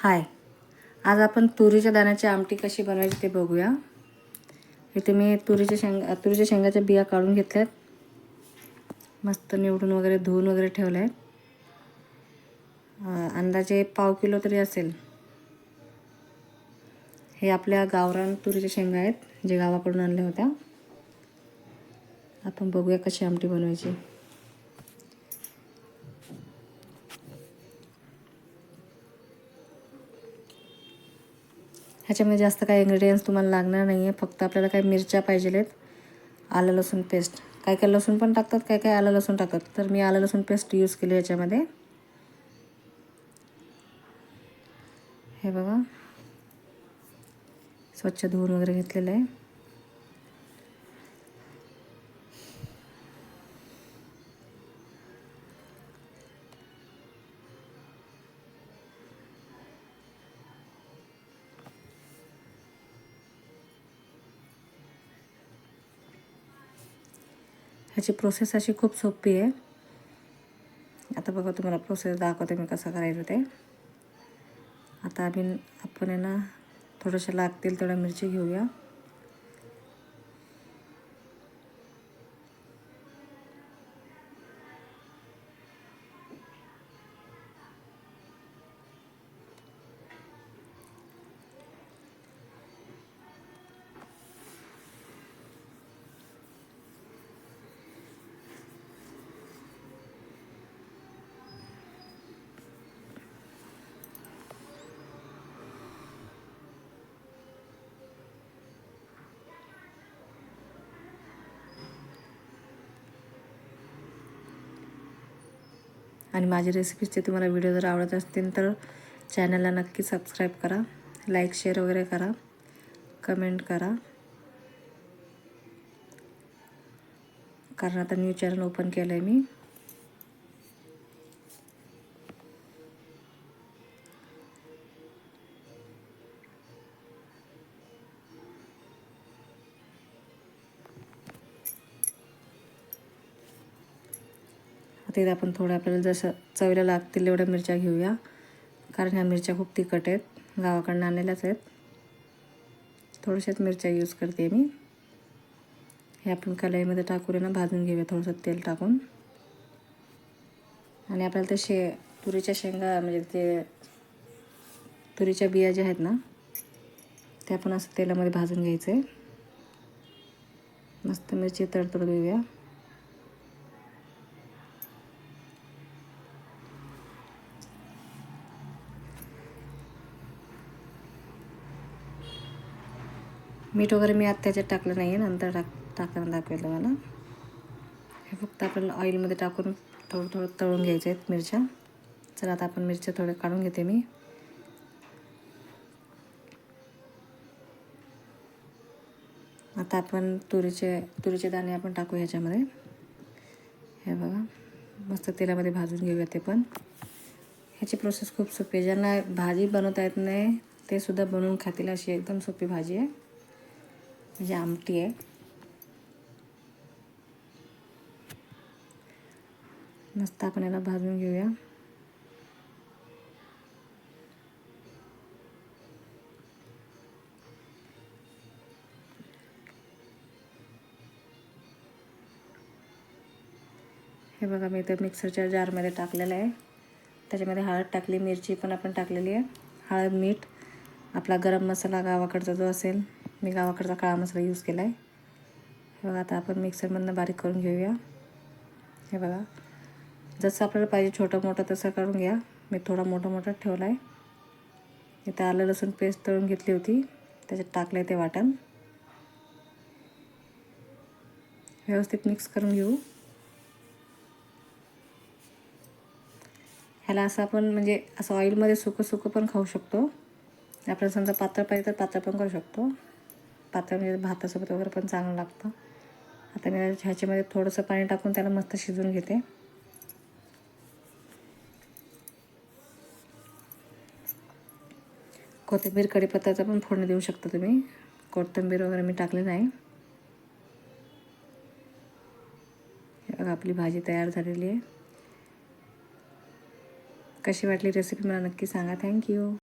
हाय, आज आपण तुरीच्या दाण्याची आमटी कशी बनवायची ते बघूया. इथे मी तुरीच्या शेंगाच्या बिया काढून घेतल्यात. मस्त निवडून वगैरे धुवून वगैरे ठेवले आहेत. अंदाजे 1/2 किलो तरी असेल. हे आपल्या गावरान तुरीच्या शेंगा आहेत, जे गावाकडून आणल्या होत्या. आपण बघूया कशी आमटी बनवायची. ह्याच्यामध्ये जास्त काही इन्ग्रेडियंट्स तुम्हाला लागणार नाही आहे. फक्त आपल्याला काही मिरच्या पाहिजे आहेत, आलं लसूण पेस्ट. काय काय लसूण पण टाकतात, काय काय आलं लसूण टाकतात. तर मी आलं लसूण पेस्ट यूज केली याच्यामध्ये. हे बघा, स्वच्छ धुवून वगैरे घेतलेलं आहे. ह्याची प्रोसेस अशी खूप सोपी आहे. आता बघा, तुम्हाला प्रोसेस दाखवते मी कसं करायचं ते. आता आपण आहे ना, थोडंसं लागतील तेवढ्या मिरची घेऊया. आणि माझी रेसिपीजचे तुम्हाला व्हिडिओ जर आवडत असतील तर चॅनलला नक्की सबस्क्राईब करा, लाईक शेअर वगैरे करा, कमेंट करा. कारण आता न्यू चॅनल ओपन केलं आहे मी. आता इथे आपण थोडं आपल्याला जसं चवीला लागतील एवढ्या मिरच्या घेऊया. कारण ह्या मिरच्या खूप तिखट आहेत, गावाकडून आणलेल्याच आहेत. थोड्याशाच मिरच्या यूज करते मी. हे आपण कढईमध्ये टाकून ना भाजून घेऊया, थोडंसं तेल टाकून. आणि आपल्याला ते तुरीच्या शेंगा म्हणजे ते तुरीच्या बिया ज्या आहेत ना, ते आपण असं तेलामध्ये भाजून घ्यायचं आहे. मस्त मिरची तडतड देऊया. मीठ वगैरे मी आता त्याच्यात टाकलं नाही आहे, नंतर टाकताना दाखवेल तुम्हाला. हे फक्त आपल्याला ऑइलमध्ये टाकून थोडं थोडं तळून घ्यायचे आहेत मिरच्या. चला, आता आपण मिरच्या थोड्या काढून घेते मी. आता आपण तुरीचे दाणे आपण टाकू ह्याच्यामध्ये. हे बघा, मस्त तेलामध्ये भाजून घेऊया ते पण. ह्याची प्रोसेस खूप सोपी आहे. ज्यांना भाजी बनवता येत नाही ते सुद्धा बनवून खातील अशी एकदम सोपी भाजी आहे, म्हणजे आमटी आहे. मस्त आपण याला भाजून घेऊया. हे बघा, मी इथे मिक्सरच्या जारमध्ये टाकलेलं आहे. त्याच्यामध्ये हळद टाकली, मिरची पण आपण टाकलेली आहे. हळद, मीठ, आपला गरम मसाला गावाकडचा जो असेल, मी गावाकडचा काळा मसाला यूज केला आहे. हे बघा, आता आपण मिक्सरमधनं बारीक करून घेऊया. हे बघा, जसं आपल्याला पाहिजे छोटं मोठं तसं करून घ्या. मी थोडा मोठा ठेवला आहे. इथं आलं लसूण पेस्ट तळून घेतली होती, त्याच्यात टाकलं आहे ते वाटण. व्यवस्थित मिक्स करून घेऊ. ह्याला असं आपण म्हणजे असं ऑइलमध्ये सुकं पण खाऊ शकतो. आपल्याला समजा पातळ पाहिजे तर पातळ पण करू शकतो. पातळ म्हणजे भातासोबत वगैरे पण चांगलं लागतं. आता मी ह्याच्यामध्ये थोडंसं पाणी टाकून त्याला मस्त शिजवून घेते. कोथिंबीर, कढीपत्त्याचा पण फोडणी देऊ शकता तुम्ही. कोथिंबीर वगैरे मी टाकली नाही. बघा, आपली भाजी तयार झालेली आहे. कशी वाटली रेसिपी मला नक्की सांगा. थँक्यू.